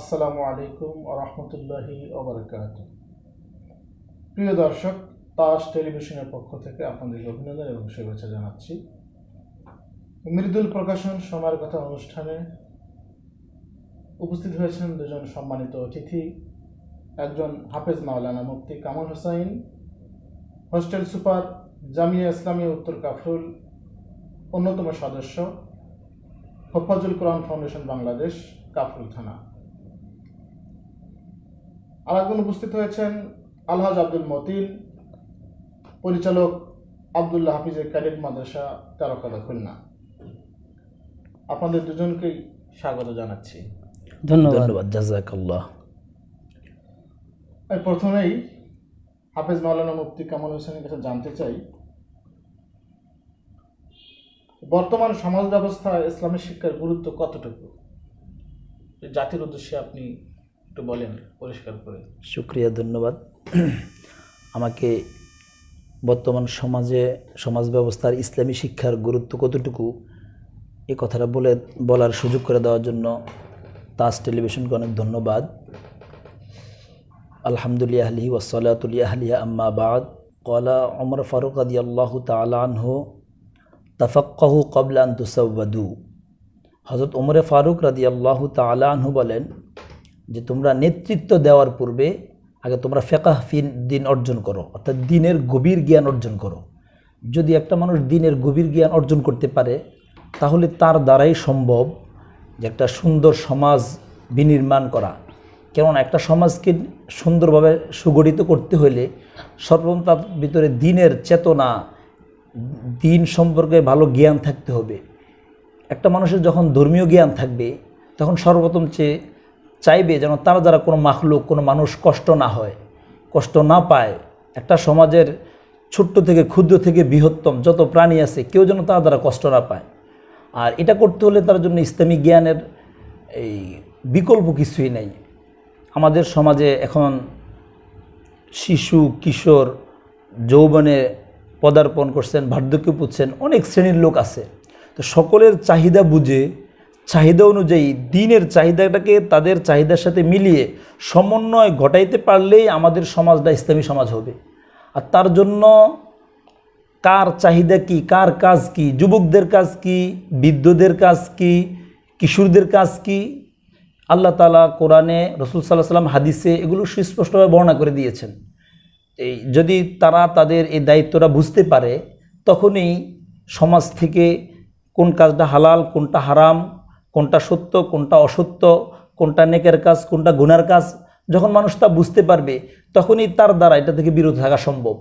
আসসালামু আলাইকুম ওয়া রাহমাতুল্লাহি ওয়া বারাকাতুহু। প্রিয় দর্শক, তাস টেলিভিশনের পক্ষ থেকে আপনাদের অভিনন্দন এবং শুভেচ্ছা জানাচ্ছি। মৃদুল প্রকাশন সময়ের কথা অনুষ্ঠানে উপস্থিত হয়েছেন দুজন সম্মানিত অতিথি। একজন হাফেজ মাওলানা মুফতি কামাল হোসাইন, হোস্টেল সুপার, জামিয়া ইসলামিয়া উত্তর কাফরুল, অন্যতম সদস্য, হফাজুল কোরআন ফাউন্ডেশন বাংলাদেশ, কাফরুল থানা। আর একজন উপস্থিত হয়েছেন আলহাজ আব্দুল মতিন, পরিচালক আব্দুল্লাহ হাফিজের ক্যাডেট মাদ্রাসা তেরকাদা, খুলনা। আপনাদের দুজনকেই স্বাগত জানাচ্ছি। ধন্যবাদ। জাযাকাল্লাহ। আমি প্রথমেই হাফেজ মাওলানা মুফতি কামাল হোসেনের কাছে জানতে চাই, বর্তমান সমাজ ব্যবস্থায় ইসলামী শিক্ষার গুরুত্ব কতটুকু? জাতির উদ্দেশ্যে আপনি একটু বলেন পরিষ্কার করে। শুকরিয়া, ধন্যবাদ। আমাকে বর্তমান সমাজ ব্যবস্থার ইসলামী শিক্ষার গুরুত্ব কতটুকু এই কথাটা বলার সুযোগ করে দেওয়ার জন্য তাস টেলিভিশনকে অনেক ধন্যবাদ। আলহামদুলিল্লাহ আলিহি ওয়াসসালাতুল্লাহ আলিয়া আম্মা বাদ। ক্বালা উমর ফারুক রাদিয়াল্লাহু তাআলা আনহু তাফাক্কাহু ক্বাবলা আন তুসাওয়াদু। হযরত উমর ফারুক রাদিয়াল্লাহু তাআলা আনহু বলেন যে তোমরা নেতৃত্ব দেওয়ার পূর্বে আগে তোমরা ফিকহ দ্বীন অর্জন করো, অর্থাৎ দ্বীনের গভীর জ্ঞান অর্জন করো। যদি একটা মানুষ দ্বীনের গভীর জ্ঞান অর্জন করতে পারে তাহলে তার দ্বারাই সম্ভব যে একটা সুন্দর সমাজ বিনির্মাণ করা। কেননা একটা সমাজকে সুন্দরভাবে সুগঠিত করতে হলে সর্বপ্রথম তার ভিতরে দ্বীনের চেতনা, দ্বীন সম্পর্কে ভালো জ্ঞান থাকতে হবে। একটা মানুষের যখন ধর্মীয় জ্ঞান থাকবে তখন সর্বপ্রথম চাইবে যেন তার দ্বারা কোনো মাখলুক, কোনো মানুষ কষ্ট না হয়, কষ্ট না পায়। একটা সমাজের ছোট্ট থেকে ক্ষুদ্র থেকে বৃহত্তম যত প্রাণী আছে কেউ যেন তার দ্বারা কষ্ট না পায়। আর এটা করতে হলে তার জন্য ইসলামী জ্ঞানের এই বিকল্প কিছুই নেই। আমাদের সমাজে এখন শিশু, কিশোর, যৌবনে পদার্পণ করছেন, বার্ধক্য পুজছেন, অনেক শ্রেণীর লোক আছে। তো সকলের চাহিদা বুঝে, চাহিদা অনুযায়ী দ্বীনের চাহিদাটাকে তাদের চাহিদার সাথে মিলিয়ে সমন্বয় ঘটাইতে পারলেই আমাদের সমাজটা ইসলামী সমাজ হবে। আর তার জন্য কার চাহিদা কি, কার কাজ কি, যুবকদের কাজ কি, বৃদ্ধদের কাজ কি, কিশোরদের কাজ কি, আল্লাহ তাআলা কোরআনে, রাসূল সাল্লাল্লাহু আলাইহি ওয়াসাল্লাম হাদিসে এগুলো সুস্পষ্টভাবে বর্ণনা করে দিয়েছেন। যদি তারা তাদের এই দায়িত্বটা বুঝতে পারে তখনই সমাজ থেকে কোন কাজটা হালাল, কোনটা হারাম, কোনটা সত্য, কোনটা অসত্য, কোনটা নেকের কাজ, কোনটা গুনার কাজ, যখন মানুষ তা বুঝতে পারবে তখনই তার দ্বারা এটা থেকে বিরত থাকা সম্ভব।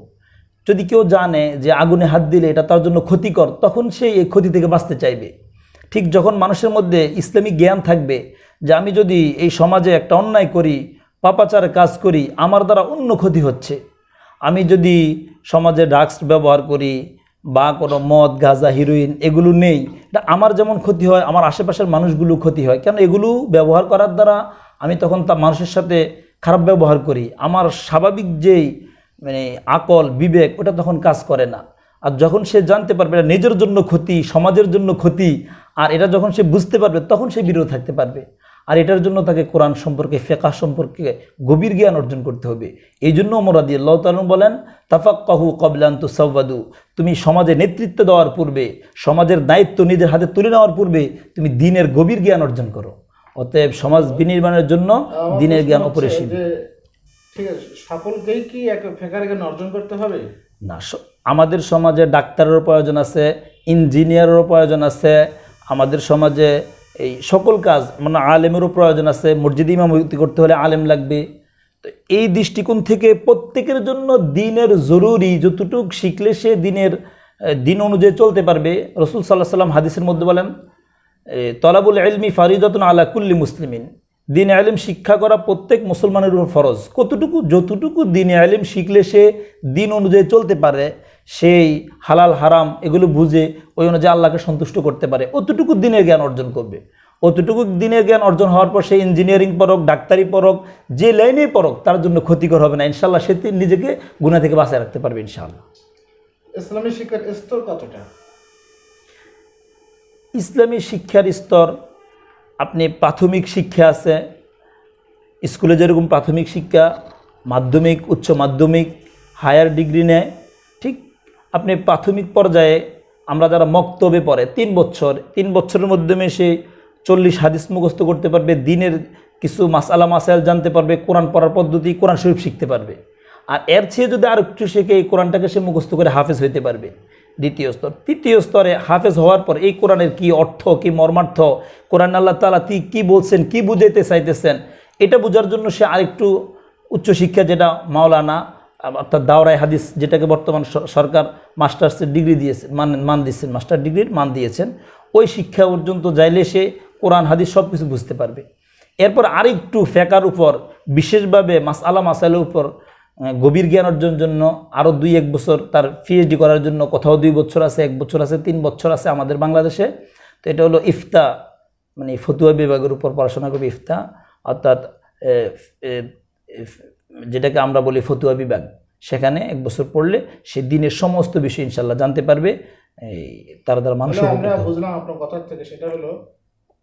যদি কেউ জানে যে আগুনে হাত দিলে এটা তার জন্য ক্ষতিকর, তখন সে এই ক্ষতি থেকে বাঁচতে চাইবে। ঠিক যখন মানুষের মধ্যে ইসলামিক জ্ঞান থাকবে যে আমি যদি এই সমাজে একটা অন্যায় করি, পাপাচারের কাজ করি, আমার দ্বারা অন্য ক্ষতি হচ্ছে, আমি যদি সমাজে ড্রাগস ব্যবহার করি বা কোনো মদ, গাঁজা, হিরোইন এগুলো নেই, এটা আমার যেমন ক্ষতি হয় আমার আশেপাশের মানুষগুলো ক্ষতি হয়। কেন এগুলো ব্যবহার করার দ্বারা আমি তখন তা মানুষের সাথে খারাপ ব্যবহার করি, আমার স্বাভাবিক যেই আকল, বিবেক ওটা তখন কাজ করে না। আর যখন সে জানতে পারবে এটা নিজের জন্য ক্ষতি, সমাজের জন্য ক্ষতি, আর এটা যখন সে বুঝতে পারবে তখন সে বিরত থাকতে পারবে। আর এটার জন্য তাকে কোরআন সম্পর্কে, ফিকহ সম্পর্কে গভীর জ্ঞান অর্জন করতে হবে। এই জন্য ওমর রাদিয়াল্লাহু তাআলা বলেন তাফাক্কাহু ক্বাবলা আন তুসাওয়াদু, তুমি সমাজে নেতৃত্ব দেওয়ার পূর্বে, সমাজের দায়িত্ব নিজের হাতে তুলে নেওয়ার পূর্বে তুমি দ্বীনের গভীর জ্ঞান অর্জন করো। অতএব সমাজ বিনির্মাণের জন্য দ্বীনের জ্ঞান অপরিসীম। ঠিক আছে, সকলকেই কি একটা ফিকহের জ্ঞান অর্জন করতে হবে? না, আমাদের সমাজে ডাক্তারেরও প্রয়োজন আছে, ইঞ্জিনিয়ারেরও প্রয়োজন আছে, আমাদের সমাজে এই সকল কাজ আলেমেরও প্রয়োজন আছে। মসজিদে ইমামতি করতে হলে আলেম লাগবে। তো এই দৃষ্টিকোণ থেকে প্রত্যেকের জন্য দ্বীনের জরুরি, যতটুকু শিখলে সে দ্বীন অনুযায়ী চলতে পারবে। রাসূল সাল্লাল্লাহু আলাইহি ওয়াসাল্লাম হাদিসের মধ্যে বলেন তলাবুল ইলমি ফারিদাতুন আলা কুল্লি মুসলিমিন, দ্বীন ইলম শিক্ষা করা প্রত্যেক মুসলমানের উপর ফরজ। যতটুকু দ্বীন ইলম শিখলে সে দ্বীন অনুযায়ী চলতে পারে, সেই হালাল হারাম এগুলো বুঝে ওই অনুযায়ী আল্লাহকে সন্তুষ্ট করতে পারে, অতটুকু দ্বীনের জ্ঞান অর্জন করবে। অতটুকু দ্বীনের জ্ঞান অর্জন হওয়ার পর সে ইঞ্জিনিয়ারিং পড়ক, ডাক্তারি পড়ক, যে লাইনেই পড়ক তার জন্য ক্ষতিকর হবে না ইনশাআল্লাহ। সে নিজেকে গুনাহ থেকে বাঁচিয়ে রাখতে পারবে ইনশাআল্লাহ। ইসলামী শিক্ষার স্তর কতটা? ইসলামী শিক্ষার স্তর, আপনি প্রাথমিক শিক্ষা আছে, স্কুলে যেরকম প্রাথমিক শিক্ষা, মাধ্যমিক, উচ্চ মাধ্যমিক, হায়ার ডিগ্রি নেয়, ঠিক আপনি প্রাথমিক পর্যায়ে আমরা যারা মক্তবে পড়ে 3 বছরের মাধ্যমে সে 40 হাদিস মুখস্থ করতে পারবে, দিনের কিছু মাসালা মাসাইল জানতে পারবে, কোরআন পড়ার পদ্ধতি, কোরআন শরীফ শিখতে পারবে। আর এর চেয়ে যদি আর একটু শেখে এই কোরআনটাকে সে মুখস্থ করে হাফেজ হইতে পারবে। দ্বিতীয় স্তর। তৃতীয় স্তরে হাফেজ হওয়ার পর এই কোরআনের কি অর্থ, কি মর্মার্থ, কোরআন আল্লাহ তাআলা কি বলছেন, কি বুঝাইতে চাইতেছেন, এটা বোঝার জন্য সে আরেকটু উচ্চশিক্ষা, যেটা মাওলানা অর্থাৎ দাওরাই হাদিস, যেটাকে বর্তমান সরকার মাস্টার্সের ডিগ্রি দিয়েছেন, মান দিয়েছেন, মাস্টার ডিগ্রির মান দিয়েছেন, ওই শিক্ষা পর্যন্ত যাইলে সে কোরআন হাদিস সব কিছু বুঝতে পারবে। এরপর আরেকটু ফেকার উপর, বিশেষভাবে মাসআলা মাসাইলের উপর গভীর জ্ঞান অর্জনের জন্য আরও 2-1 বছর তার পিএইচডি করার জন্য, কোথাও 2 বছর আছে, 1 বছর আছে, 3 বছর আছে আমাদের বাংলাদেশে। তো এটা হলো ইফতা, মানে ফতুয়া বিভাগের উপর পড়াশোনা করবে ইফতা, অর্থাৎ যেটাকে আমরা বলি ফতুয়া বিভাগ। সেখানে 1 বছর পড়লে সে দিনের সমস্ত বিষয় ইনশাল্লাহ জানতে পারবে। তার দ্বারা মানুষ আমরা বুঝলাম আপনার কথা থেকে, সেটা হলো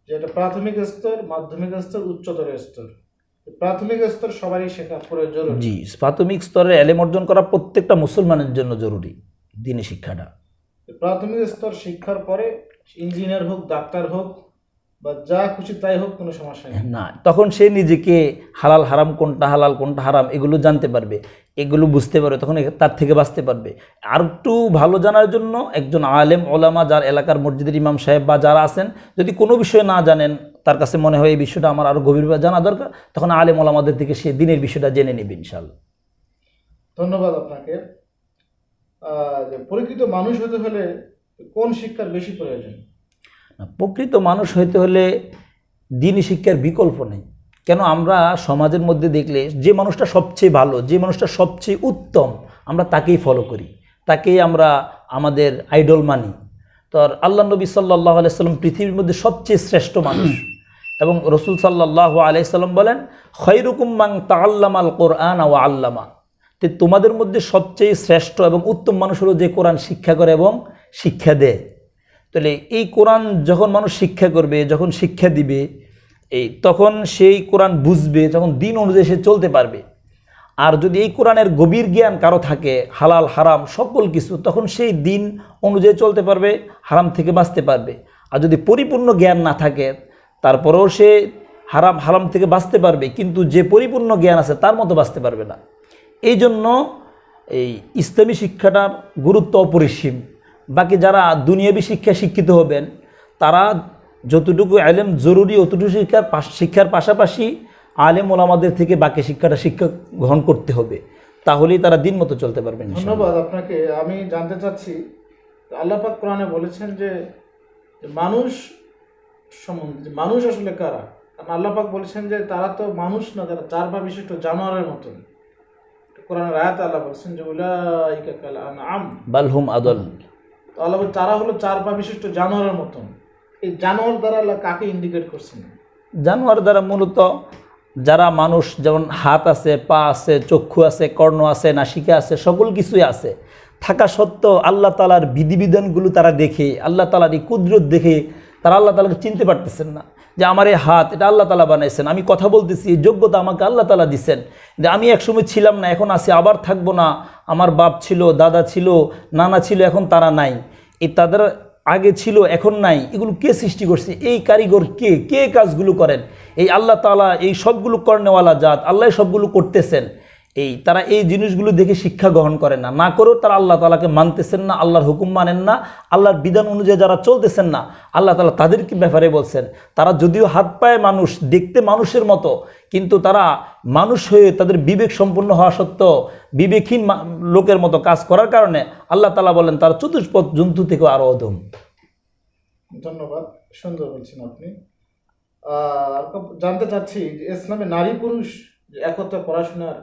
যে এটা প্রাথমিক স্তর, মাধ্যমিক স্তর, উচ্চতর স্তর। প্রাথমিক স্তর সবারই শেখা পড়ে জরুরি। জি, প্রাথমিক স্তরে এলেম অর্জন করা প্রত্যেকটা মুসলমানের জন্য জরুরি, দিনী শিক্ষাটা। প্রাথমিক স্তর শিক্ষার পরে ইঞ্জিনিয়ার হোক, ডাক্তার হোক, বা যা খুশি তাই হোক, কোনো সমস্যা নেই। না, তখন সে নিজেকে হালাল হারাম, কোনটা হালাল কোনটা হারাম এগুলো জানতে পারবে, এগুলো বুঝতে পারবে, তখন তার থেকে বাঁচতে পারবে। আর একটু ভালো জানার জন্য একজন আলেম ওলামা, যার এলাকার মসজিদের ইমাম সাহেব বা যারা আছেন, যদি কোনো বিষয় না জানেন, তার কাছে মনে হয় এই বিষয়টা আমার আরও গভীরভাবে জানা দরকার, তখন আলেম ওলামাদের থেকে সে দিনের বিষয়টা জেনে নেবে ইনশাআল্লাহ। ধন্যবাদ আপনাকে। প্রকৃত মানুষ হতে হলে কোন শিক্ষার বেশি প্রয়োজন? প্রকৃত মানুষ হইতে হলে দিনী শিক্ষার বিকল্প নেই। কেন, আমরা সমাজের মধ্যে দেখলে যে মানুষটা সবচেয়ে ভালো, যে মানুষটা সবচেয়ে উত্তম, আমরা তাকেই ফলো করি, তাকেই আমরা আমাদের আইডল মানি। তো আল্লাহ নবী সাল্লাল্লাহু আলাইহি সাল্লাম পৃথিবীর মধ্যে সবচেয়ে শ্রেষ্ঠ মানুষ, এবং রসুল সাল্লাল্লাহু আলাইহি সাল্লাম বলেন, খায়রুকুম মান তাআল্লামাল কুরআন ওয়া আল্লামা। তো তোমাদের মধ্যে সবচেয়ে শ্রেষ্ঠ এবং উত্তম মানুষ হলো যে কোরআন শিক্ষা করে এবং শিক্ষা দেয়। তাহলে এই কোরআন যখন মানুষ শিক্ষা করবে, যখন শিক্ষা দিবে, তখন সেই কোরআন বুঝবে, তখন দিন অনুযায়ী সে চলতে পারবে। আর যদি এই কোরআনের গভীর জ্ঞান কারো থাকে, হালাল হারাম সকল কিছু, তখন সেই দিন অনুযায়ী চলতে পারবে, হারাম থেকে বাঁচতে পারবে। আর যদি পরিপূর্ণ জ্ঞান না থাকে, তারপরেও সে হারাম থেকে বাঁচতে পারবে, কিন্তু যে পরিপূর্ণ জ্ঞান আছে তার মতো বাঁচতে পারবে না। এই জন্য এই ইসলামী শিক্ষাটার গুরুত্ব অপরিসীম। বাকি যারা দুনিয়াবী শিক্ষিত হবেন, তারা যতটুকু ইলম জরুরি অতটুকু শিক্ষার পাশাপাশি আলেম ওলামাদের থেকে বাকি শিক্ষা গ্রহণ করতে হবে, তাহলেই তারা দিন মতো চলতে পারবেন। ধন্যবাদ আপনাকে। আমি জানতে চাচ্ছি, আল্লাহ পাক কোরআনে বলেছেন যে মানুষ সম্বন্ধে, মানুষ আসলে কারা? কারণ আল্লাহ পাক বলেছেন যে তারা তো মানুষ না, তারা 4 পা বিশিষ্ট জানোয়ারের মতন। কোরআনের আয়াতে আল্লাহ বলেছেন যে উলাইকা কাল আনআম বাল হুম আদল। তো আল্লাহ বলেন তারা হলো 4 পা বিশিষ্ট জানোয়ারের মতন। এই জানোয়ার দ্বারা আল্লাহ কাকে ইন্ডিকেট করছেন? জানোয়ার দ্বারা মূলত যারা মানুষ, যেমন হাত আছে, পা আছে, চক্ষু আছে, কর্ণ আছে, নাসিকা আছে, সকল কিছুই আছে, থাকা সত্ত্বেও আল্লাহ তাআলার বিধিবিধানগুলো তারা দেখে, আল্লাহ তাআলার এই কুদরত দেখে তারা আল্লাহ তাআলাকে চিনতে পারতেছেন না, যে আমার এই হাত এটা আল্লাহ তাআলা বানাইছেন, আমি কথা বলতেছি এই যোগ্যতা আমাকে আল্লাহ তাআলা দিচ্ছেন, যে আমি একসময় ছিলাম না, এখন আছি, আবার থাকবো না, আমার বাপ ছিল, দাদা ছিল, নানা ছিল, এখন তারা নাই, এই তাদের আগে ছিল এখন নাই, এগুলো কে সৃষ্টি করছে? এই কারিগর কে? কে কাজগুলো করেন? এই আল্লাহ তাআলা, এই সবগুলো কর্নেওয়ালা জাত, আল্লাহ সবগুলো করতেছেন। তারা এই জিনিসগুলো দেখে শিক্ষা গ্রহণ করেন না, না করেও তারা আল্লাহ তাআলাকে মানতেছেন না, আল্লাহর হুকুম মানেন না, আল্লাহর বিধান অনুযায়ী যারা চলতেছেন না, আল্লাহ তাআলা তাদেরকে ব্যাপারে বলছেন, তারা যদিও হাত পায়ে মানুষ, দেখতে মানুষের মতো, কিন্তু তারা মানুষ হয়ে তাদের বিবেক সম্পন্ন হওয়া সত্ত্বেও বিবেকহীন লোকের মতো কাজ করার কারণে আল্লাহ তাআলা বলেন তারা চতুষ্পদ জন্তু থেকে আরও অধম। ধন্যবাদ, সুন্দর বলছেন আপনি। জানতে চাচ্ছি যে ইসলামে নারী পুরুষ একত্রে পড়াশোনার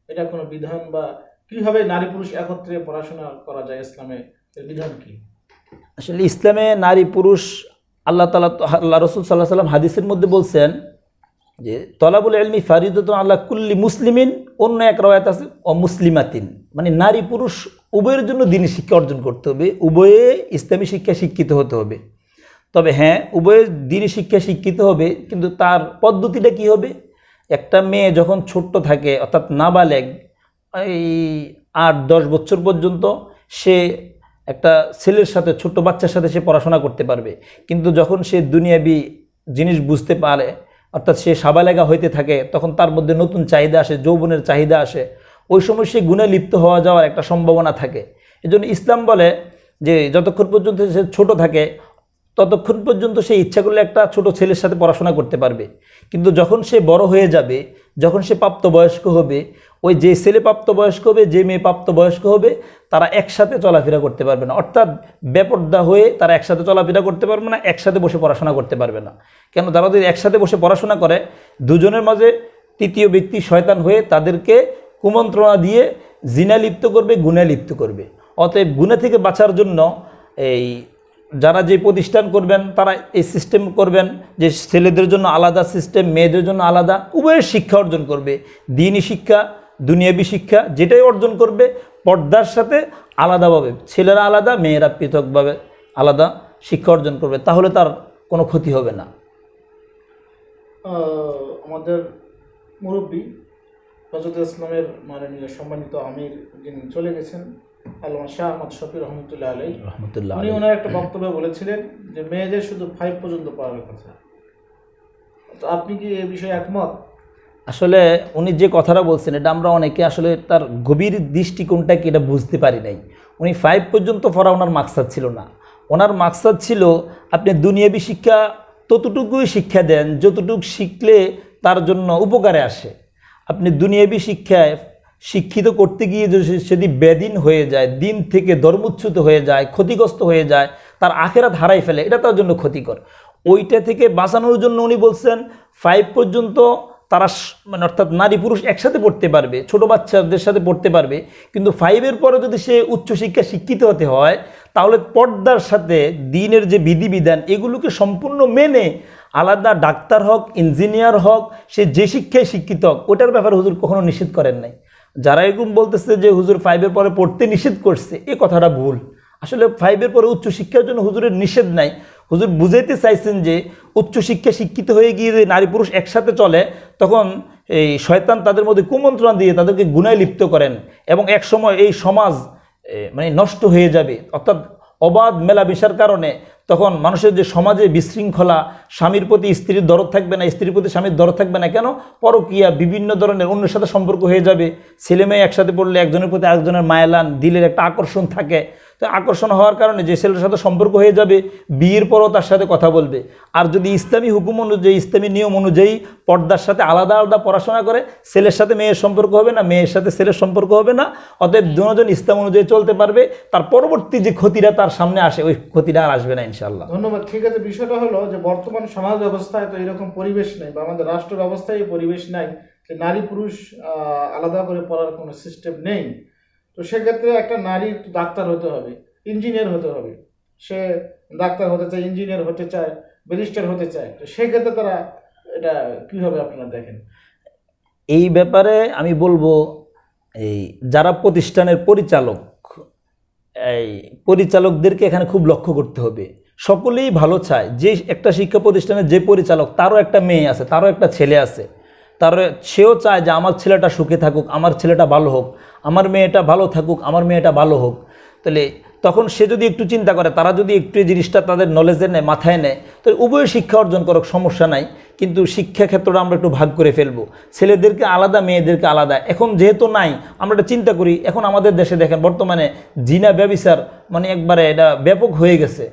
এটা কোনো বিধান, বা কিভাবে নারী পুরুষ একত্রে পড়াশোনা করা যায়, ইসলামে এর বিধান কি? আসলে ইসলামে নারী পুরুষ আল্লাহ রসুল সাল্লাল্লাহু আলাইহি ওয়াসাল্লাম হাদিসের মধ্যে বলছেন যে তলাবুল ইলমি ফারিদাতুন আলা কুল্লি মুসলিমিন, অন্য এক রাওয়ায়াত আছে অমুসলিমাতিন, মানে নারী পুরুষ উভয়ের জন্য দ্বীনি শিক্ষা অর্জন করতে হবে, উভয়ে ইসলামী শিক্ষা শিক্ষিত হতে হবে। তবে হ্যাঁ, উভয়ের দ্বীনি শিক্ষা শিক্ষিত হবে, কিন্তু তার পদ্ধতিটা কি হবে? একটা মেয়ে যখন ছোট্ট থাকে অর্থাৎ নাবালেগ, এই 8-10 বছর পর্যন্ত সে একটা ছেলের সাথে, ছোট্ট বাচ্চার সাথে সে পড়াশোনা করতে পারবে। কিন্তু যখন সে দুনিয়াবি জিনিস বুঝতে পারে, অর্থাৎ সে সাবালেগা হইতে থাকে, তখন তার মধ্যে নতুন চাহিদা আসে, যৌবনের চাহিদা আসে, ওই সময় সে গুণে লিপ্ত হওয়া যাওয়ার একটা সম্ভাবনা থাকে। এজন্য ইসলাম বলে যে যতক্ষণ পর্যন্ত সে ছোট থাকে ততক্ষণ পর্যন্ত সে ইচ্ছা করলে একটা ছোট ছেলের সাথে পড়াশোনা করতে পারবে। কিন্তু যখন সে বড় হয়ে যাবে, যখন সে প্রাপ্তবয়স্ক হবে, ওই যে ছেলে প্রাপ্তবয়স্ক হবে, যে মেয়ে প্রাপ্তবয়স্ক হবে, তারা একসাথে চলাফেরা করতে পারবে না। অর্থাৎ বেপর্দা হয়ে তারা একসাথে চলাফেরা করতে পারবে না, একসাথে বসে পড়াশোনা করতে পারবে না। কেন? তারা যদি একসাথে বসে পড়াশোনা করে, দুজনের মাঝে তৃতীয় ব্যক্তি শয়তান হয়ে তাদেরকে কুমন্ত্রণা দিয়ে জিনা লিপ্ত করবে, গুণে লিপ্ত করবে। অতএব গুণা থেকে বাঁচার জন্য এই যারা যে প্রতিষ্ঠান করবেন তারা এই সিস্টেম করবেন যে ছেলেদের জন্য আলাদা সিস্টেম, মেয়েদের জন্য আলাদা, উভয়ের শিক্ষা অর্জন করবে। দ্বীনি শিক্ষা, দুনিয়াবী শিক্ষা যেটাই অর্জন করবে পর্দার সাথে আলাদাভাবে, ছেলেরা আলাদা, মেয়েরা পৃথকভাবে আলাদা শিক্ষা অর্জন করবে, তাহলে তার কোনো ক্ষতি হবে না। আমাদের মুরব্বী হযরত ইসলামের মাননীয় সম্মানিত আমির যিনি চলে গেছেন, আল্লামা শাহ আহমদ শফি রহমতুল্লাহ আলাইহি, উনি ওনার একটা বক্তব্যে বলেছিলেন যে মেয়েদের শুধু 5 পর্যন্ত পড়ার কথা। তো আপনি কি এ বিষয়ে একমত? আসলে উনি যে কথাটা বলছেন এটা আমরা অনেকে আসলে তার গভীর দৃষ্টিকোণটা কি এটা বুঝতে পারি নাই। উনি 5 পর্যন্ত পড়া ওনার মাকসাদ ছিল না। ওনার মাকসাদ ছিল আপনি দুনিয়াবী শিক্ষা ততটুকুই শিক্ষা দেন যতটুকু শিখলে তার জন্য উপকারে আসে। আপনি দুনিয়াবী শিক্ষায় শিক্ষিত করতে গিয়ে যদি বেদিন হয়ে যায়, দিন থেকে ধর্মচ্যুত হয়ে যায়, ক্ষতিগ্রস্ত হয়ে যায়, তার আখেরাত হারাই ফেলে, এটা তার জন্য ক্ষতিকর। ওইটা থেকে বাঁচানোর জন্য উনি বলছেন 5 পর্যন্ত তারা মানে অর্থাৎ নারী পুরুষ একসাথে পড়তে পারবে, ছোট বাচ্চাদের সাথে পড়তে পারবে। কিন্তু 5-এর পরে যদি সে উচ্চশিক্ষা শিক্ষিত হতে হয় তাহলে পর্দার সাথে দ্বীনের যে বিধিবিধান এগুলোকে সম্পূর্ণ মেনে আলাদা ডাক্তার হোক, ইঞ্জিনিয়ার হোক, সে যে শিক্ষায় শিক্ষিত হোক, ওটার ব্যাপারে হুজুর কখনো নিষেধ করেন নাই। যারা এরকম বলতেছে যে হুজুর 5-এর পরে পড়তে নিষেধ করছে, এই কথাটা ভুল। আসলে 5-এর পরে উচ্চশিক্ষার জন্য হুজুরের নিষেধ নাই। হুজুর বুঝাইতে চাইছেন যে উচ্চশিক্ষা শিক্ষিত হয়ে গিয়ে যে নারী পুরুষ একসাথে চলে তখন এই শয়তান তাদের মধ্যে কুমন্ত্রণা দিয়ে তাদেরকে গুনায় লিপ্ত করেন এবং এক সময় এই সমাজ মানে নষ্ট হয়ে যাবে। অর্থাৎ অবাধ মেলামেশার কারণে তখন মানুষের যে সমাজে বিশৃঙ্খলা, স্বামীর প্রতি স্ত্রীর দরদ থাকবে না, স্ত্রীর প্রতি স্বামীর দরদ থাকবে না, কেন? পরকীয়া, বিভিন্ন ধরনের অন্যের সাথে সম্পর্ক হয়ে যাবে। ছেলে মেয়ে একসাথে পড়লে একজনের প্রতি আরেকজনের মায়ালান, দিলের একটা আকর্ষণ থাকে। তো আকর্ষণ হওয়ার কারণে যে ছেলের সাথে সম্পর্ক হয়ে যাবে, বিয়ের পরও তার সাথে কথা বলবে। আর যদি ইসলামী হুকুম অনুযায়ী, ইসলামী নিয়ম অনুযায়ী পর্দার সাথে আলাদা আলাদা পড়াশোনা করে, ছেলের সাথে মেয়ের সম্পর্ক হবে না, মেয়ের সাথে ছেলের সম্পর্ক হবে না। অতএব দুজন ইসলাম অনুযায়ী চলতে পারবে। তার পরবর্তী যে ক্ষতিটা তার সামনে আসে, ওই ক্ষতিটা আর আসবে না ইনশাআল্লাহ। ধন্যবাদ। ঠিক আছে, বিষয়টা হলো যে বর্তমান সমাজ ব্যবস্থায় তো এরকম পরিবেশ নেই, বা আমাদের রাষ্ট্র ব্যবস্থায় এই পরিবেশ নাই যে নারী পুরুষ আলাদা করে পড়ার কোনো সিস্টেম নেই। তো সেক্ষেত্রে একটা নারীর ডাক্তার হতে হবে, ইঞ্জিনিয়ার হতে হবে। সে ডাক্তার হতে চায়, ইঞ্জিনিয়ার হতে চায়, ব্যারিস্টার হতে চায়। তো সেক্ষেত্রে তারা এটা কীভাবে আপনারা দেখেন? এই ব্যাপারে আমি বলবো, এই যারা প্রতিষ্ঠানের পরিচালক, এই পরিচালকদেরকে এখানে খুব লক্ষ্য করতে হবে। সকলেই ভালো চায়। যে একটা শিক্ষা প্রতিষ্ঠানের যে পরিচালক, তারও একটা মেয়ে আছে, তারও একটা ছেলে আছে, সেও চায় যে আমার ছেলেটা সুখে থাকুক, আমার ছেলেটা ভালো হোক, আমার মেয়েটা ভালো থাকুক, আমার মেয়েটা ভালো হোক। তাহলে তখন সে যদি একটু চিন্তা করে, তারা যদি একটু এই জিনিসটা তাদের নলেজে নেয়, মাথায় নেয়, তাহলে উভয় শিক্ষা অর্জন করুক, সমস্যা নাই। কিন্তু শিক্ষা ক্ষেত্রটা আমরা একটু ভাগ করে ফেলবো, ছেলেদেরকে আলাদা, মেয়েদেরকে আলাদা। এখন যেহেতু নাই, আমরা এটা চিন্তা করি। এখন আমাদের দেশে দেখেন বর্তমানে জিনা ব্যভিচার মানে একবারে এটা ব্যাপক হয়ে গেছে।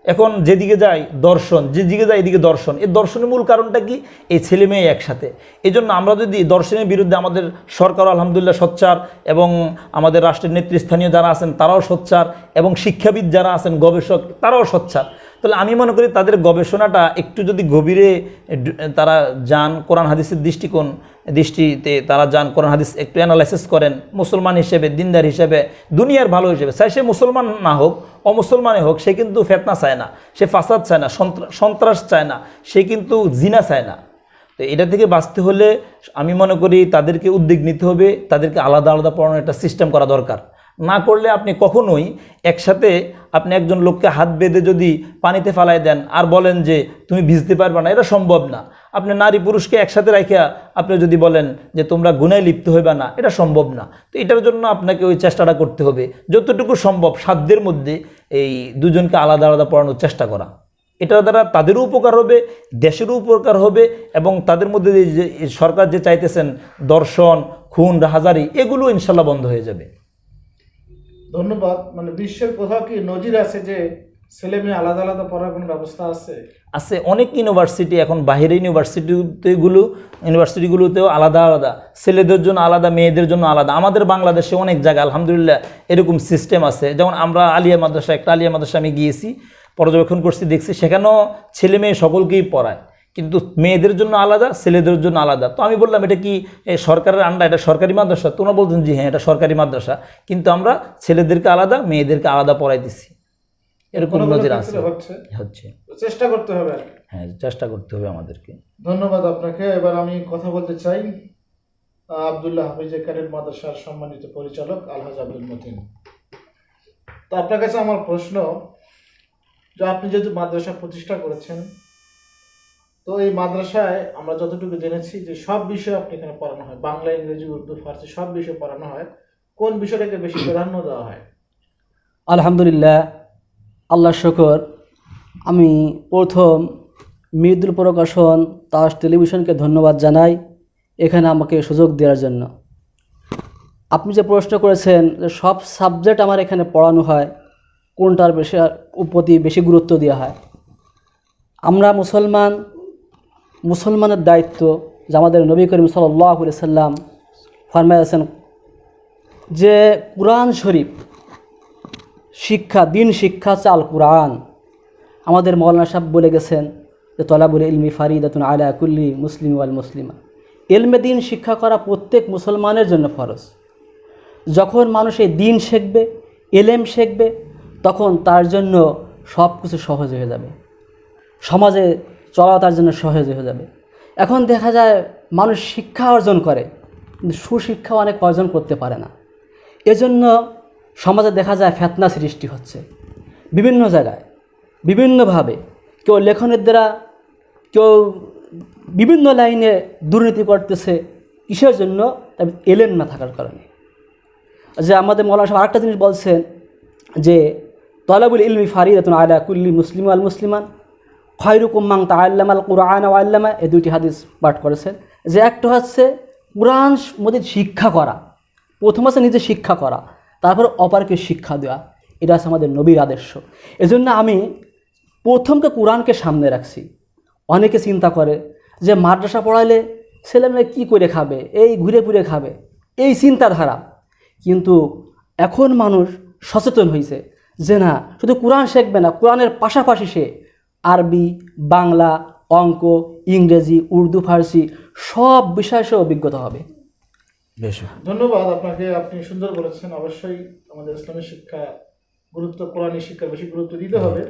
এখন যেদিকে যায় দর্শন, যেদিকে যায় এদিকে দর্শন। এই দর্শনের মূল কারণটা কি? এই ছেলে মেয়ে একসাথে। এই জন্য আমরা যদি দর্শনের বিরুদ্ধে, আমাদের সরকার আলহামদুলিল্লাহ সোচ্চার, এবং আমাদের রাষ্ট্রের নেতৃস্থানীয় যারা আছেন তারাও সোচ্চার, এবং শিক্ষাবিদ যারা আছেন, গবেষক, তারাও সোচ্চার। তাহলে আমি মনে করি তাদের গবেষণাটা একটু যদি গভীরে তারা যান, কোরআন হাদিসের দৃষ্টিতে তারা যান, কোরআন হাদিস একটু অ্যানালাইসিস করেন, মুসলমান হিসেবে, দিনদার হিসেবে, দুনিয়ার ভালো হিসেবে, চাই সে মুসলমান না হোক, অমুসলমানে হোক, সে কিন্তু ফেতনা চায় না, সে ফাসাদ চায় না, সন্ত্রাস চায় না, সে কিন্তু জিনা চায় না। তো এটা থেকে বাঁচতে হলে আমি মনে করি তাদেরকে উদ্যোগ নিতে হবে, তাদেরকে আলাদা আলাদা পড়ানোর একটা সিস্টেম করা দরকার। না করলে আপনি কখনোই একসাথে আপনি একজন লোককে হাত বেঁধে যদি পানিতে ফালাই দেন আর বলেন যে তুমি ভিজতে পারবে না, এটা সম্ভব না। আপনি নারী পুরুষকে একসাথে রাখিয়া আপনি যদি বলেন যে তোমরা গুনায় লিপ্ত হইবে না, এটা সম্ভব না। তো এটার জন্য আপনাকে ওই চেষ্টাটা করতে হবে, যতটুকু সম্ভব সাধ্যের মধ্যে এই দুজনকে আলাদা আলাদা পড়ানোর চেষ্টা করা। এটার দ্বারা তাদেরও উপকার হবে, দেশেরও উপকার হবে, এবং তাদের মধ্যে যে সরকার যে চাইতেছেন দর্শন, খুন, রাহাজারি, এগুলো ইনশাল্লাহ বন্ধ হয়ে যাবে। ধন্যবাদ। মানে বিশ্বের কোথাও কি নজির আছে যে ছেলে মেয়ে আলাদা আলাদা পড়ার কোনো ব্যবস্থা আছে? আছে, অনেক ইউনিভার্সিটি এখন, বাহিরের ইউনিভার্সিটিগুলোতেও আলাদা আলাদা, ছেলেদের জন্য আলাদা, মেয়েদের জন্য আলাদা। আমাদের বাংলাদেশে অনেক জায়গায় আলহামদুলিল্লাহ এরকম সিস্টেম আছে। যেমন আমরা আলিয়া মাদ্রাসা, একটা আলিয়া মাদ্রাসা আমি গিয়েছি, পর্যবেক্ষণ করছি, দেখছি সেখানেও ছেলে মেয়ে সকলকেই পড়ায়, কিন্তু মেয়েদের জন্য আলাদা, ছেলেদের জন্য আলাদা। তো আমি বললাম এটা কি সরকারের আন্ডার, এটা সরকারি মাদ্রাসা? তোমরা বলছেন জি হ্যাঁ এটা সরকারি মাদ্রাসা, কিন্তু আমরা ছেলেদেরকে আলাদা, মেয়েদেরকে আলাদা পড়াইতেছি। এরকম নজির আছে, হচ্ছে। চেষ্টা করতে হবে। হ্যাঁ, চেষ্টা করতে হবে আমাদেরকে। ধন্যবাদ আপনাকে। এবার আমি কথা বলতে চাই আব্দুল্লাহ হাফিজ ক্যাডেট মাদ্রাসার সম্মানিত পরিচালক আলহাজ আব্দুল মতিন। তো আপনার কাছে আমার প্রশ্ন, যে আপনি যেহেতু মাদ্রাসা প্রতিষ্ঠা করেছেন, তো এই মাদ্রাসায় আমরা যতটুকু জেনেছি যে সব বিষয় আপনি এখানে পড়ানো হয়, বাংলা, ইংরেজি, উর্দু, ফার্সি সব বিষয় পড়ানো হয়। কোন বিষয়টাকে বেশি প্রাধান্য দেওয়া হয়? আলহামদুলিল্লাহ, আল্লাহ শুকর। আমি প্রথম মৃদুল প্রকাশন তাজ টেলিভিশনকে ধন্যবাদ জানাই এখানে আমাকে সুযোগ দেওয়ার জন্য। আপনি যে প্রশ্ন করেছেন যে সব সাবজেক্ট আমার এখানে পড়ানো হয়, কোনটার প্রতি বেশি গুরুত্ব দেওয়া হয়। আমরা মুসলমানের দায়িত্ব, যে আমাদের নবী করিম সাল্লাল্লাহু আলাইহি সাল্লাম ফরমাইয়াছেন যে কুরআন শরীফ শিক্ষা, দিন শিক্ষা চাল কুরআন। আমাদের মৌলানা সাহেব বলে গেছেন যে তলাবুল ইলমি ফারিদাতুন আলা কুল্লি মুসলিম ওয়াল মুসলিমা, ইলমে দিন শিক্ষা করা প্রত্যেক মুসলমানের জন্য ফরজ। যখন মানুষ এই দিন শিখবে, এলেম শিখবে, তখন তার জন্য সব কিছু সহজ হয়ে যাবে, সমাজে চলা তার জন্য সহজ হয়ে যাবে। এখন দেখা যায় মানুষ শিক্ষা অর্জন করে কিন্তু সুশিক্ষা অনেক অর্জন করতে পারে না। এজন্য সমাজে দেখা যায় ফিতনা সৃষ্টি হচ্ছে বিভিন্ন জায়গায়, বিভিন্নভাবে। কেউ লেখনের দ্বারা, কেউ বিভিন্ন লাইনে দুর্নীতি করতেছে। কিসের জন্য? এলেম না থাকার কারণে। যে আমাদের মৌলানা সাহেব আরেকটা জিনিস বলছেন যে তলাবুল ইলমি ফারিদাতুন আলা কুল্লি মুসলিম আল মুসলিমান খয়রুকুম মান তাআল্লামাল কুরআন ওয়া আল্লামা, এই দুইটি হাদিস পাঠ করেছেন। যে একটা হচ্ছে কুরআন মধ্যে শিক্ষা করা, প্রথম আছে নিজে শিক্ষা করা, তারপর অপরকে শিক্ষা দেওয়া। এটা আছে আমাদের নবীর আদর্শ। এজন্য আমি প্রথমকে কুরআনকে সামনে রাখছি। অনেকে চিন্তা করে যে মাদ্রাসা পড়াইলে ছেলেমেয়ে কী করে খাবে, এই ঘুরে ঘুরে খাবে, এই চিন্তাধারা। কিন্তু এখন মানুষ সচেতন হয়েছে যে না, শুধু কোরআন শিখবে না, কোরআনের পাশাপাশি সে আরবি, বাংলা, অঙ্ক, ইংরেজি, উর্দু, ফার্সি সব বিষয় সে অভিজ্ঞতা হবে। বেশ, ধন্যবাদ আপনাকে। আপনি সুন্দর বলেছেন। অবশ্যই আমাদের ইসলামী শিক্ষা কোরআনী শিক্ষার বেশি গুরুত্ব দিতে হবে।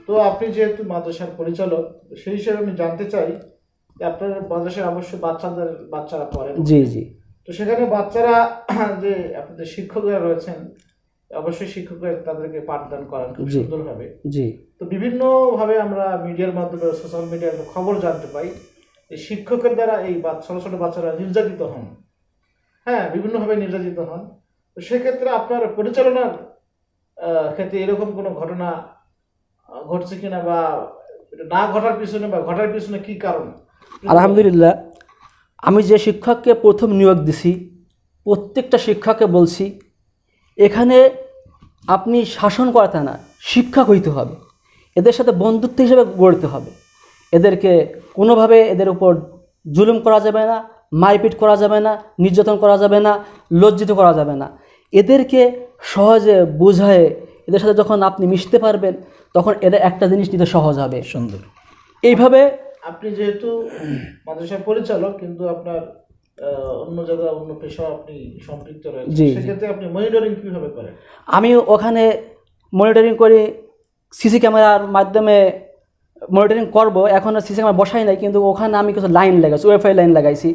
তো আপনি যেহেতু মাদ্রাসার পরিচালক, সেই হিসেবে আমি জানতে চাই যে আপনার মাদ্রাসায় অবশ্যই বাচ্চারা পড়েন। জি জি। তো সেখানে বাচ্চারা যে আপনাদের শিক্ষকরা রয়েছেন, অবশ্যই শিক্ষকরা তাদেরকে পাঠদান করান খুব সুন্দরভাবে। জি। তো বিভিন্নভাবে আমরা মিডিয়ার মাধ্যমে, সোশ্যাল মিডিয়ার খবর জানতে পাই যে শিক্ষকের দ্বারা এই ছোটো ছোটো বাচ্চারা নির্যাতিত হন। হ্যাঁ, বিভিন্নভাবে নির্যাতিত হন। তো সেক্ষেত্রে আপনার পরিচালনার ক্ষেত্রে এরকম কোনো ঘটনা ঘটছে কিনা, বা না ঘটার পিছনে বা ঘটার পিছনে কী কারণ? আলহামদুলিল্লাহ, আমি যে শিক্ষককে প্রথম নিয়োগ দিছি, প্রত্যেকটা শিক্ষককে বলছি এখানে আপনি শাসন করাতে না, শিক্ষক হইতে হবে। এদের সাথে বন্ধুত্ব হিসেবে গড়তে হবে। এদেরকে কোনোভাবে এদের উপর জুলুম করা যাবে না, মারপিট করা যাবে না, নির্যাতন করা যাবে না, লজ্জিত করা যাবে না। এদেরকে সহজে বোঝায় এদের সাথে যখন আপনি মিশতে পারবেন, তখন এদের একটা জিনিস নিতে সহজ হবে। সুন্দর। এইভাবে আপনি যেহেতু মাদ্রাসার পরিচালক, কিন্তু আপনার অন্য জায়গায় অন্য পেশা আপনি সম্পৃক্ত রয়েছে, সেক্ষেত্রে আপনি মনিটরিং কীভাবে করেন? আমি ওখানে মনিটরিং করি, সিসি ক্যামেরার মাধ্যমে মনিটরিং করব। এখন আর সিসি ক্যামেরা বসাই নাই, কিন্তু ওখানে আমি কিছু লাইন লাগাইছি, ওয়াইফাই লাইন লাগাইছি।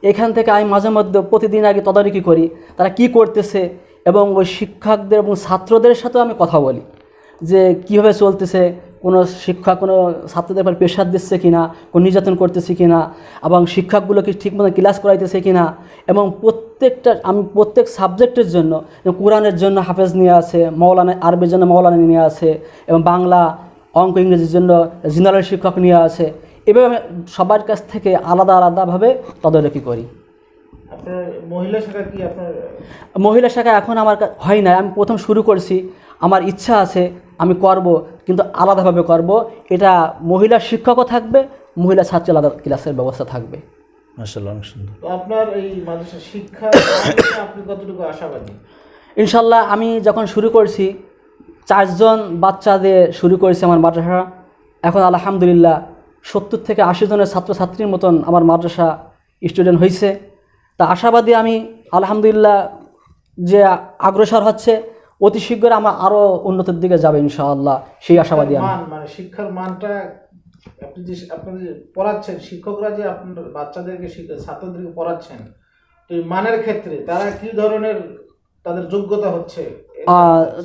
এখান থেকে আমি মাঝে মধ্যে প্রতিদিন আগে তদারকি করি তারা কি করতেছে, এবং ওই শিক্ষকদের এবং ছাত্রদের সাথেও আমি কথা বলি যে কীভাবে চলতেছে, কোনো শিক্ষক কোনো ছাত্রদের উপর প্রেশার দিচ্ছে কিনা, কোনো নির্যাতন করতেছে কিনা, এবং শিক্ষকগুলো কি ঠিকমতো ক্লাস করাইতেছে কিনা। এবং আমি প্রত্যেক সাবজেক্টের জন্য, কোরআনের জন্য হাফেজ নিয়ে আছে, মৌলানা আরবির জন্য মৌলানা নিয়ে আছে, এবং বাংলা অঙ্ক ইংরেজির জন্য জেনারেল শিক্ষক নিয়ে আছে। এভাবে আমি সবার কাছ থেকে আলাদা আলাদাভাবে তদারকি করি। আপনার মহিলা শাখা কি আপনার? মহিলা শাখা এখন আমার হয় না, আমি প্রথম শুরু করছি, আমার ইচ্ছা আছে আমি করব, কিন্তু আলাদাভাবে করব। এটা মহিলা শিক্ষকও থাকবে, মহিলা ছাত্রী আলাদা ক্লাসের ব্যবস্থা থাকবে। মাশাআল্লাহ, অনেক সুন্দর। তো আপনার এই মাদ্রাসা শিক্ষা আপনি কতটুকু আশাবাদী? ইনশাল্লাহ আমি যখন শুরু করছি 4 জন বাচ্চা দিয়ে শুরু করেছি আমার মাদ্রাসা। এখন আলহামদুলিল্লাহ 70 থেকে 80 জনের ছাত্রছাত্রীর মতন আমার মাদ্রাসা স্টুডেন্ট হয়েছে। তা আশাবাদী আমি, আলহামদুলিল্লাহ, যে অগ্রসর হচ্ছে, অতি শীঘ্র আমার আরও উন্নতির দিকে যাবে ইনশাআল্লাহ, সেই আশাবাদী আমি। মানে শিক্ষার মানটা আপনি যে পড়াচ্ছেন, শিক্ষকরা যে আপনার বাচ্চাদেরকে ছাত্রদেরকে পড়াচ্ছেন, তো এই মানের ক্ষেত্রে তারা কি ধরনের তাদের যোগ্যতা হচ্ছে?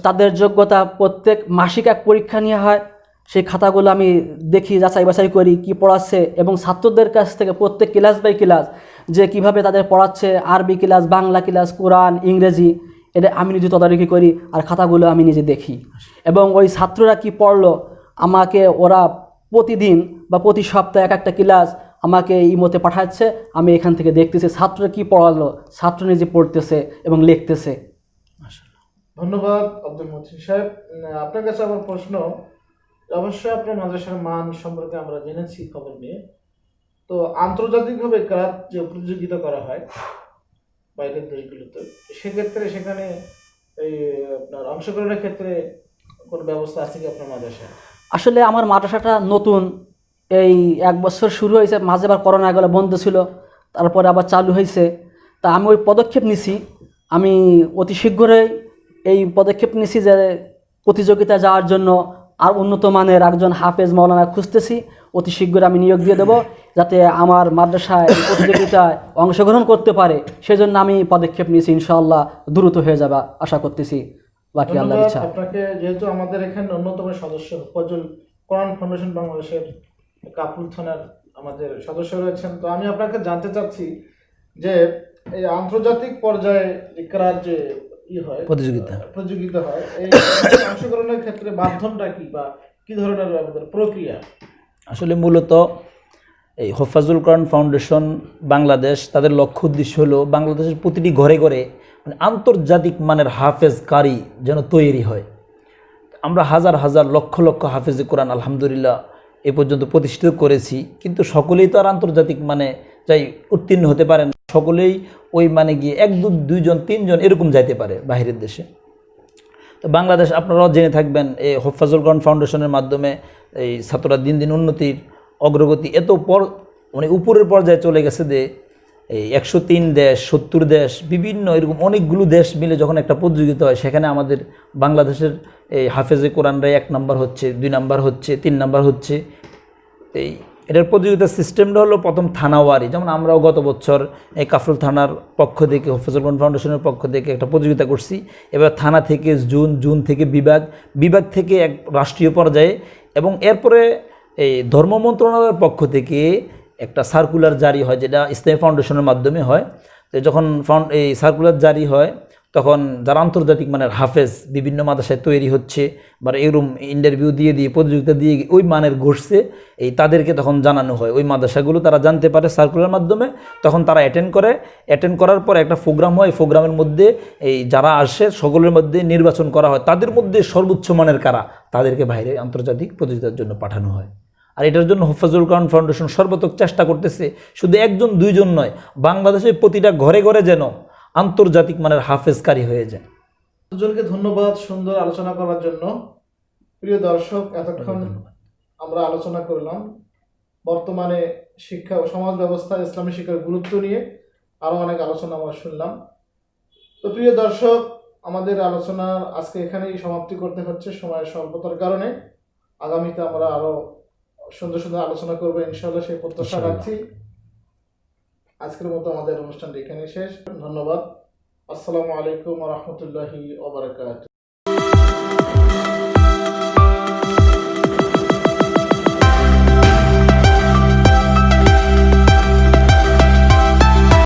তাদের যোগ্যতা প্রত্যেক মাসিক এক পরীক্ষা নেওয়া হয়, সেই খাতাগুলো আমি দেখি, যাচাই বাছাই করি কি পড়াচ্ছে, এবং ছাত্রদের কাছ থেকে প্রত্যেক ক্লাস বাই ক্লাস যে কিভাবে তাদের পড়াচ্ছে, আরবি ক্লাস, বাংলা ক্লাস, কোরআন, ইংরেজি, এটা আমি নিজে তদারকি করি, আর খাতাগুলো আমি নিজে দেখি। এবং ওই ছাত্ররা কি পড়লো আমাকে ওরা প্রতিদিন বা প্রতি সপ্তাহে একটা ক্লাস আমাকে ইমোতে পাঠাচ্ছে, আমি এখান থেকে দেখতেছি ছাত্ররা কি পড়ালো, ছাত্র নিজে পড়তেছে এবং লিখতেছে। ধন্যবাদ আব্দুল মতিন সাহেব। আপনার কাছে আমার প্রশ্ন, অবশ্যই আপনার মাদ্রাসার মান সম্পর্কে আমরা জেনেছি খবর নিয়ে, তো আন্তর্জাতিকভাবে ক্লাস যে প্রতিযোগিতা করা হয় বাইরের দেশগুলোতে, সেক্ষেত্রে সেখানে এই আপনার অংশগ্রহণের ক্ষেত্রে কোনো ব্যবস্থা আছে কি আপনার মাদ্রাসায়? আসলে আমার মাদ্রাসাটা নতুন, এই 1 বছর শুরু হয়েছে, মাঝে আবার করোনা গেলে বন্ধ ছিল, তারপরে আবার চালু হয়েছে। তা আমি ওই পদক্ষেপ নিছি, আমি অতি শীঘ্রই এই পদক্ষেপ নিছি যে প্রতিযোগিতা যাওয়ার জন্য আর উন্নত মানের একজন হাফেজ মৌলানা খুঁজতেছি। অতি শীঘ্রই আমি নিয়োগ দিয়ে দেবো, যাতে আমার মাদ্রাসায় এই প্রতিযোগিতায় অংশগ্রহণ করতে পারে, সেজন্য আমি পদক্ষেপ নিয়েছি। ইনশাআল্লাহ দ্রুত হয়ে যাবে আশা করতেছি, বাকি আল্লাহর ইচ্ছা। আপনাকে, যেহেতু আমাদের এখানে অন্যতম সদস্য ফজল কোরআন ফাউন্ডেশন বাংলাদেশের কাপুল থানার আমাদের সদস্য রয়েছেন, তো আমি আপনাকে জানতে চাচ্ছি যে এই আন্তর্জাতিক পর্যায়ে ইকরার যে প্রতিযোগিতা হয়, এই অংশগ্রহণের ক্ষেত্রে মাধ্যমটা কি বা কি ধরনের আমাদের প্রক্রিয়া? আসলে মূলত এই হফাজুল কোরআন ফাউন্ডেশন বাংলাদেশ, তাদের লক্ষ্য উদ্দেশ্য হলো বাংলাদেশের প্রতিটি ঘরে ঘরে মানে আন্তর্জাতিক মানের হাফেজ কারি যেন তৈরি হয়। আমরা হাজার হাজার লক্ষ লক্ষ হাফেজে কোরআন আলহামদুলিল্লাহ এ পর্যন্ত প্রতিষ্ঠিত করেছি, কিন্তু সকলেই তো আর আন্তর্জাতিক মানে যাই উত্তীর্ণ হতে পারেন, সকলেই ওই মানে গিয়ে 1 2 জন 3 জন এরকম যাইতে পারে বাইরের দেশে। তো বাংলাদেশ আপনারাও জেনে থাকবেন, এই হফাজুল কোরআন ফাউন্ডেশনের মাধ্যমে এই ছাত্ররা দিন দিন উন্নতির অগ্রগতি এত মানে উপরের পর্যায়ে চলে গেছে যে এই 103 দেশ, 70 দেশ, বিভিন্ন এরকম অনেকগুলো দেশ মিলে যখন একটা প্রতিযোগিতা হয়, সেখানে আমাদের বাংলাদেশের এই হাফেজে কোরআনরা 1 নাম্বার হচ্ছে, 2 নাম্বার হচ্ছে, 3 নাম্বার হচ্ছে। এই এটার প্রতিযোগিতার সিস্টেমটা হলো প্রথম থানাওয়ারি, যেমন আমরাও গত বছর এই কাফরুল থানার পক্ষ থেকে, হফাজুল কোরআন ফাউন্ডেশনের পক্ষ থেকে একটা প্রতিযোগিতা করছি। এবার থানা থেকে জুন থেকে বিভাগ থেকে এক রাষ্ট্রীয় পর্যায়ে, এবং এরপরে এই ধর্ম মন্ত্রণালয়ের পক্ষ থেকে একটা সার্কুলার জারি হয়, যেটা ইসলামী ফাউন্ডেশনের মাধ্যমে হয়। তো যখন এই সার্কুলার জারি হয়, তখন যারা আন্তর্জাতিক মানের হাফেজ বিভিন্ন মাদ্রাসায় তৈরি হচ্ছে বা এরকম ইন্টারভিউ দিয়ে প্রতিযোগিতা দিয়ে ওই মানের ঘটছে, এই তাদেরকে তখন জানানো হয়। ওই মাদ্রাসাগুলো তারা জানতে পারে সার্কুলার মাধ্যমে, তখন তারা অ্যাটেন্ড করার পর একটা প্রোগ্রাম হয়। প্রোগ্রামের মধ্যে এই যারা আসে সকলের মধ্যে নির্বাচন করা হয়, তাদের মধ্যে সর্বোচ্চ মানের কারা, তাদেরকে বাইরে আন্তর্জাতিক প্রতিযোগিতার জন্য পাঠানো হয়। আর এটার জন্য হফাজুল কোরআন ফাউন্ডেশন সর্বাত্মক চেষ্টা করতেছে, শুধু 1 জন 2 জন নয়, বাংলাদেশের প্রতিটা ঘরে ঘরে যেন আন্তর্জাতিক মানের হাফেজকারী হয়ে যায়। দুজনকে ধন্যবাদ সুন্দর আলোচনা করার জন্য। প্রিয় দর্শক, এতক্ষণ আমরা আলোচনা করলাম বর্তমানে শিক্ষা ও সমাজ ব্যবস্থা ইসলামী শিক্ষার গুরুত্ব নিয়ে, আরও অনেক আলোচনা আমরা শুনলাম। তো প্রিয় দর্শক, আমাদের আলোচনা আজকে এখানেই সমাপ্তি করতে হচ্ছে সময়ের স্বল্পতার কারণে। আগামীতে আমরা আরও সুন্দর সুন্দর আলোচনা করবো ইনশাআল্লাহ, সেই প্রত্যাশা রাখছি। আজকের মতো আমাদের অনুষ্ঠানটি এখানেই শেষ। ধন্যবাদ। আসসালামু আলাইকুম ওয়া রাহমাতুল্লাহি ওয়া বারাকাতুহু।